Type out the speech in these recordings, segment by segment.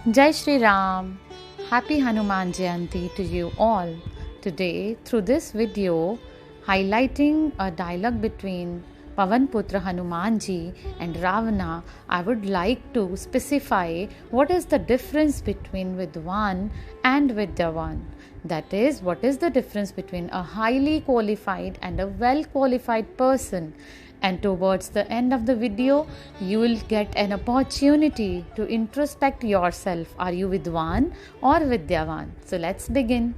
Jai Shri Ram. Happy Hanuman Jayanti to you all. Today, through this video, highlighting a dialogue between Pavan Putra Hanuman ji and Ravana, I would like to specify what is the difference between Vidwan and Vidyavan. That is, what is the difference between a highly qualified and a well qualified person. And towards the end of the video, you will get an opportunity to introspect yourself. Are you Vidwan or Vidyavan? So let's begin.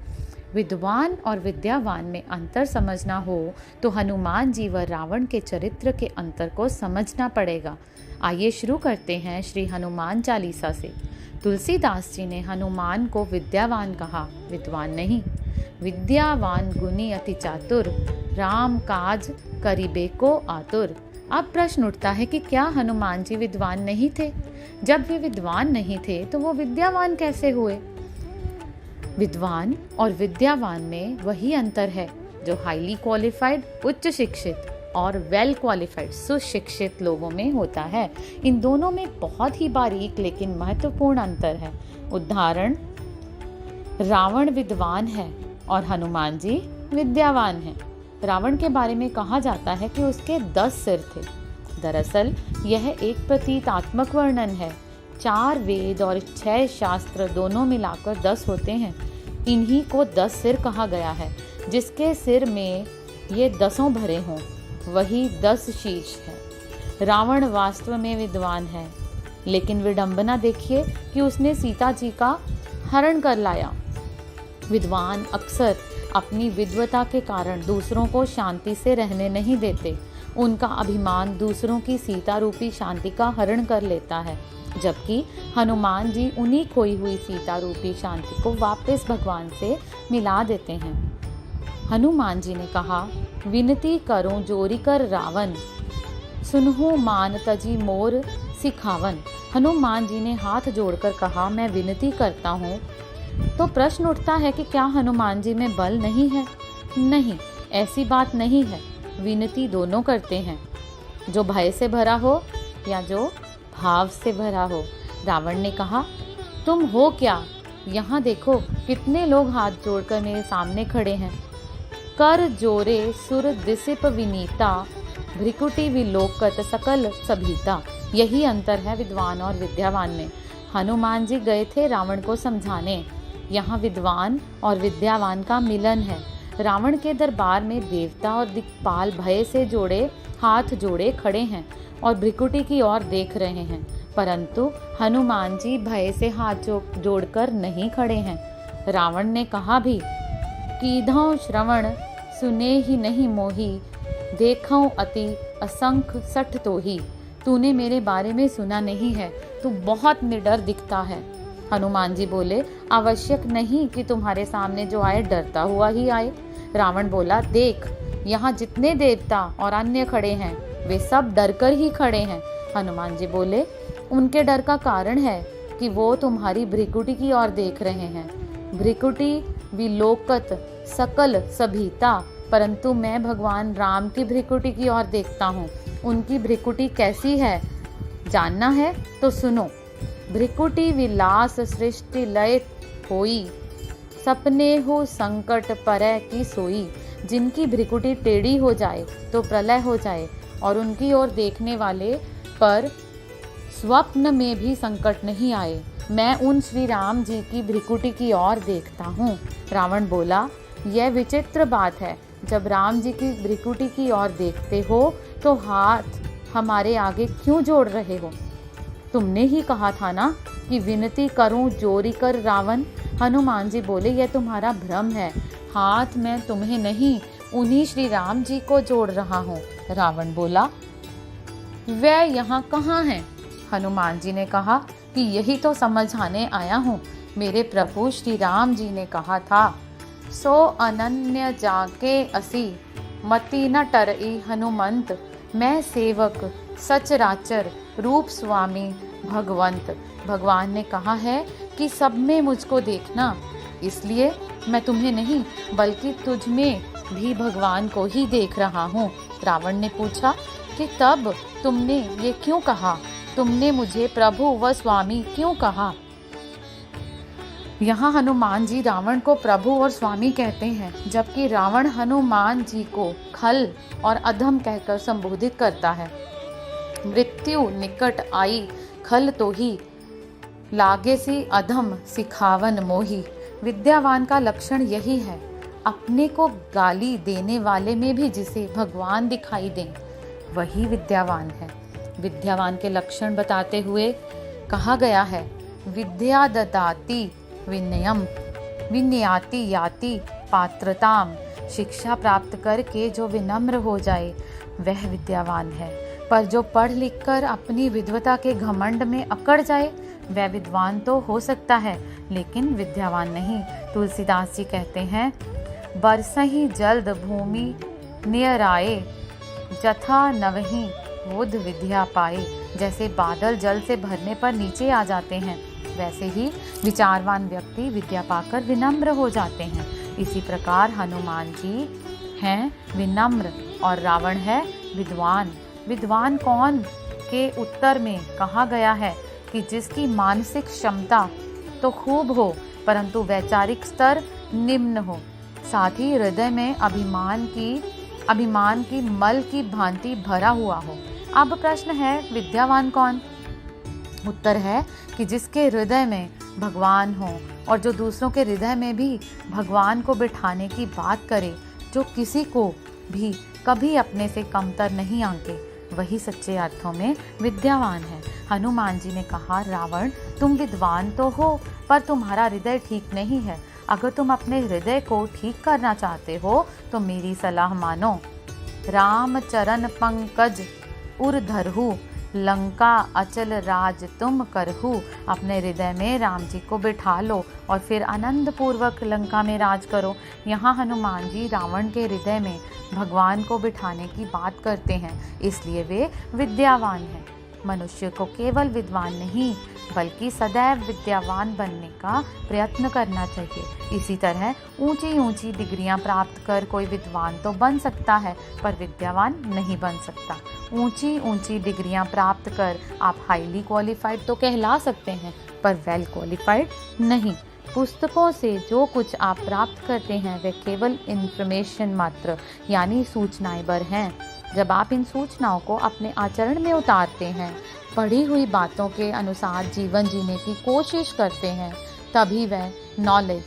विद्वान और विद्यावान में अंतर समझना हो तो हनुमान जी व रावण के चरित्र के अंतर को समझना पड़ेगा। आइए शुरू करते हैं श्री हनुमान चालीसा से। तुलसीदास जी ने हनुमान को विद्यावान कहा, विद्वान नहीं। विद्यावान गुणी अति चातुर, राम काज करिबे को आतुर। अब प्रश्न उठता है कि क्या हनुमान जी विद्वान नहीं थे? जब वे विद्वान नहीं थे तो वो विद्यावान कैसे हुए? विद्वान और विद्यावान में वही अंतर है जो हाईली क्वालिफाइड उच्च शिक्षित और वेल क्वालिफाइड सुशिक्षित लोगों में होता है। इन दोनों में बहुत ही बारीक लेकिन महत्वपूर्ण अंतर है। उदाहरण, रावण विद्वान है और हनुमान जी विद्यावान हैं। रावण के बारे में कहा जाता है कि उसके 10 सिर थे। दरअसल यह एक प्रतीकात्मक वर्णन है। 4 वेद और 6 शास्त्र दोनों मिलाकर 10 होते हैं। इन्हीं को 10 सिर कहा गया है। जिसके सिर में ये 10 भरे हों वही 10 शीश है। रावण वास्तव में विद्वान है, लेकिन विडंबना देखिए कि उसने सीता जी का हरण कर लाया। विद्वान अक्सर अपनी विद्वता के कारण दूसरों को शांति से रहने नहीं देते। उनका अभिमान दूसरों की सीता रूपी शांति का हरण कर लेता है, जबकि हनुमान जी उन्हीं खोई हुई सीता रूपी शांति को वापस भगवान से मिला देते हैं। हनुमान जी ने कहा, विनती करूं जोरी कर रावण, सुनहु मान तजी मोर सिखावन। हनुमान जी ने हाथ जोड़कर कहा, मैं विनती करता हूँ। तो प्रश्न उठता है कि क्या हनुमान जी में बल नहीं है? नहीं, ऐसी बात नहीं है। विनती दोनों करते हैं, जो भय से भरा हो या जो भाव से भरा हो। रावण ने कहा, तुम हो क्या? यहाँ देखो कितने लोग हाथ जोड़कर मेरे सामने खड़े हैं। कर जोरे सुर दिसिप विनीता, भ्रिकुटी विलोकत सकल सभीता। यही अंतर है विद्वान और विद्यावान में। हनुमान जी गए थे रावण को समझाने। यहाँ विद्वान और विद्यावान का मिलन है। रावण के दरबार में देवता और दिक्पाल भय से हाथ जोड़े खड़े हैं और भ्रिकुटी की ओर देख रहे हैं, परंतु हनुमान जी भय से हाथ जोड़कर नहीं खड़े हैं। रावण ने कहा भी, कीधौ श्रवण सुने ही नहीं मोही, देखौ अति असंख सठ तोही। तूने मेरे बारे में सुना नहीं है, तू बहुत निडर दिखता है। हनुमान जी बोले, आवश्यक नहीं कि तुम्हारे सामने जो आए डरता हुआ ही आए। रावण बोला, देख यहाँ जितने देवता और अन्य खड़े हैं वे सब डरकर ही खड़े हैं। हनुमान जी बोले, उनके डर का कारण है कि वो तुम्हारी भ्रिकुटी की ओर देख रहे हैं। भ्रिकुटी विलोकत सकल सभीता, परंतु मैं भगवान राम की भ्रिकुटी की ओर देखता हूँ। उनकी भ्रिकुटी कैसी है जानना है तो सुनो। भ्रिकुटी विलास सृष्टि लय होई, सपने हो संकट परय की सोई। जिनकी भ्रिकुटी टेढ़ी हो जाए तो प्रलय हो जाए और उनकी ओर देखने वाले पर स्वप्न में भी संकट नहीं आए। मैं उन श्री राम जी की भ्रिकुटी की ओर देखता हूँ। रावण बोला, यह विचित्र बात है। जब राम जी की भ्रिकुटी की ओर देखते हो तो हाथ हमारे आगे क्यों जोड़ रहे हो? तुमने ही कहा था ना कि विनती करूं जोरी कर रावण। हनुमान जी बोले, यह तुम्हारा भ्रम है। हाथ मैं तुम्हें नहीं, उन्हीं श्री राम जी को जोड़ रहा हूँ। रावण बोला, वह यहाँ कहाँ हैं? हनुमान जी ने कहा कि यही तो समझाने आया हूँ। मेरे प्रभु श्री राम जी ने कहा था, सो अनन्य जाके असी, मति न टरई हनुमंत। मैं सेवक सचराचर रूप स्वामी भगवंत। भगवान ने कहा है कि सब में मुझको देखना, इसलिए मैं तुम्हें नहीं बल्कि तुझ में भी भगवान को ही देख रहा हूँ। रावण ने पूछा कि तब तुमने ये क्यों कहा? तुमने मुझे प्रभु व स्वामी क्यों कहा? यहाँ हनुमान जी रावण को प्रभु और स्वामी कहते हैं, जबकि रावण हनुमान जी को खल और अधम कहकर संबोधित करता है। मृत्यु निकट आई खल तो ही, लागे सी अधम सिखावन मोही। विद्यावान का लक्षण यही है, अपने को गाली देने वाले में भी जिसे भगवान दिखाई दें, वही विद्यावान है। विद्यावान के लक्षण बताते हुए कहा गया है, विद्या ददाति विनयम विनयाति याति पात्रताम। शिक्षा प्राप्त करके जो विनम्र हो जाए वह विद्यावान है, पर जो पढ़ लिख कर अपनी विद्वता के घमंड में अकड़ जाए वह विद्वान तो हो सकता है लेकिन विद्यावान नहीं। तुलसीदास जी कहते हैं, बरसहि जल्द भूमि नियराए, जथा नवहि बुध विद्या पाए। जैसे बादल जल से भरने पर नीचे आ जाते हैं, वैसे ही विचारवान व्यक्ति विद्या पाकर विनम्र हो जाते हैं। इसी प्रकार हनुमान जी हैं विनम्र और रावण है विद्वान। विद्वान कौन के उत्तर में कहा गया है कि जिसकी मानसिक क्षमता तो खूब हो परंतु वैचारिक स्तर निम्न हो, साथ ही हृदय में अभिमान की मल की भांति भरा हुआ हो। अब प्रश्न है, विद्यावान कौन? उत्तर है कि जिसके हृदय में भगवान हो और जो दूसरों के हृदय में भी भगवान को बिठाने की बात करे, जो किसी को भी कभी अपने से कमतर नहीं आंके, वही सच्चे अर्थों में विद्यावान है। हनुमान जी ने कहा, रावण तुम विद्वान तो हो पर तुम्हारा हृदय ठीक नहीं है। अगर तुम अपने हृदय को ठीक करना चाहते हो तो मेरी सलाह मानो। राम चरण पंकज उर धरहु, लंका अचल राज तुम करहु। अपने हृदय में राम जी को बिठा लो और फिर आनंद पूर्वक लंका में राज करो। यहाँ हनुमान जी रावण के हृदय में भगवान को बिठाने की बात करते हैं, इसलिए वे विद्यावान हैं। मनुष्य को केवल विद्वान नहीं बल्कि सदैव विद्यावान बनने का प्रयत्न करना चाहिए। इसी तरह ऊंची ऊंची डिग्रियां प्राप्त कर कोई विद्वान तो बन सकता है पर विद्यावान नहीं बन सकता। ऊंची ऊंची डिग्रियां प्राप्त कर आप हाईली क्वालिफाइड तो कहला सकते हैं पर वेल क्वालिफाइड नहीं। पुस्तकों से जो कुछ आप प्राप्त करते हैं वे केवल इन्फॉर्मेशन मात्र यानी सूचनाएं भर हैं। जब आप इन सूचनाओं को अपने आचरण में उतारते हैं, पढ़ी हुई बातों के अनुसार जीवन जीने की कोशिश करते हैं, तभी वह नॉलेज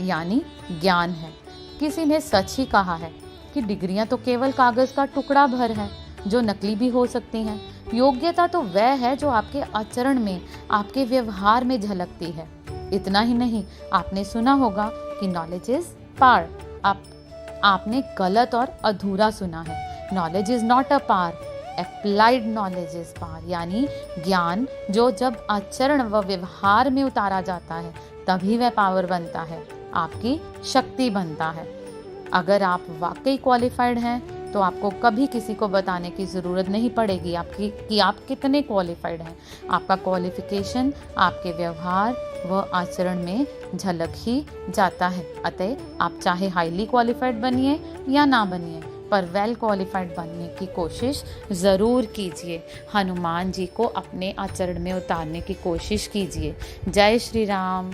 यानी ज्ञान है। किसी ने सच ही कहा है कि डिग्रियां तो केवल कागज़ का टुकड़ा भर है जो नकली भी हो सकती हैं। योग्यता तो वह है जो आपके आचरण में, आपके व्यवहार में झलकती है। इतना ही नहीं, आपने सुना होगा कि नॉलेज इज पावर। आपने गलत और अधूरा सुना है। Knowledge is not a power, applied knowledge is power. यानी ज्ञान जो जब आचरण व व्यवहार में उतारा जाता है तभी वह पावर बनता है, आपकी शक्ति बनता है। अगर आप वाकई क्वालिफाइड हैं तो आपको कभी किसी को बताने की ज़रूरत नहीं पड़ेगी कि आप कितने क्वालिफाइड हैं। आपका क्वालिफिकेशन आपके व्यवहार व आचरण में झलक ही जाता है। अतः आप चाहे हाईली क्वालिफाइड बनिए या ना बनिए, पर वेल क्वालिफाइड बनने की कोशिश ज़रूर कीजिए। हनुमान जी को अपने आचरण में उतारने की कोशिश कीजिए। जय श्री राम।